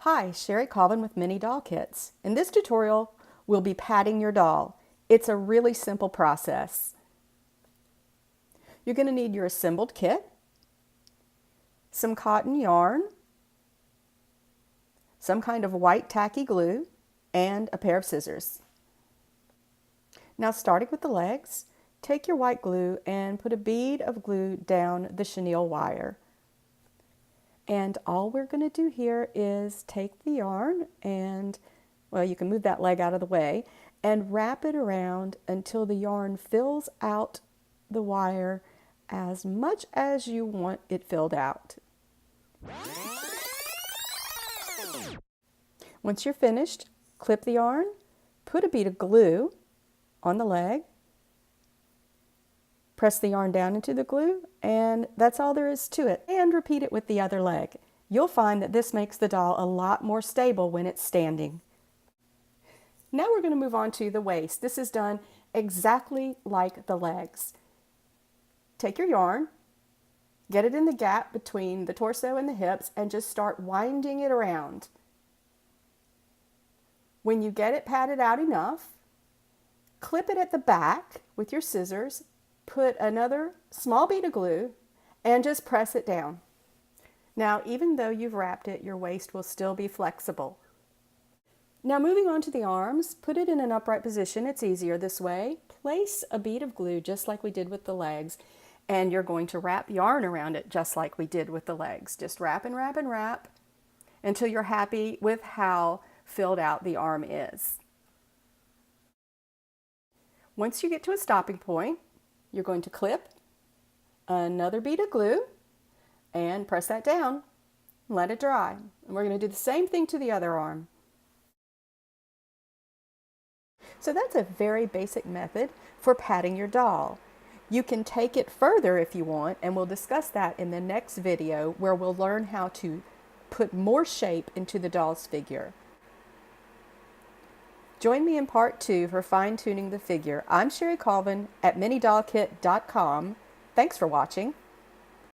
Hi, Sherry Colvin with Mini Doll Kits. In this tutorial, we'll be padding your doll. It's a really simple process. You're going to need your assembled kit, some cotton yarn, some kind of white tacky glue, and a pair of scissors. Now, starting with the legs, take your white glue and put a bead of glue down the chenille wire. And all we're going to do here is take the yarn and, well, you can move that leg out of the way and wrap it around until the yarn fills out the wire as much as you want it filled out. Once you're finished, clip the yarn, put a bead of glue on the leg, press the yarn down into the glue, and that's all there is to it. And repeat it with the other leg. You'll find that this makes the doll a lot more stable when it's standing. Now we're going to move on to the waist. This is done exactly like the legs. Take your yarn, get it in the gap between the torso and the hips, and just start winding it around. When you get it padded out enough, clip it at the back with your scissors, put another small bead of glue, and just press it down. Now, even though you've wrapped it, your waist will still be flexible. Now, moving on to the arms, put it in an upright position. It's easier this way. Place a bead of glue just like we did with the legs, and you're going to wrap yarn around it just like we did with the legs. Just wrap and wrap and wrap until you're happy with how filled out the arm is. Once you get to a stopping point, you're going to clip another bead of glue and press that down. Let it dry. And we're going to do the same thing to the other arm. So that's a very basic method for padding your doll. You can take it further if you want, and we'll discuss that in the next video where we'll learn how to put more shape into the doll's figure. Join me in part 2 for fine-tuning the figure. I'm Sherry Colvin at minidollkit.com. Thanks for watching.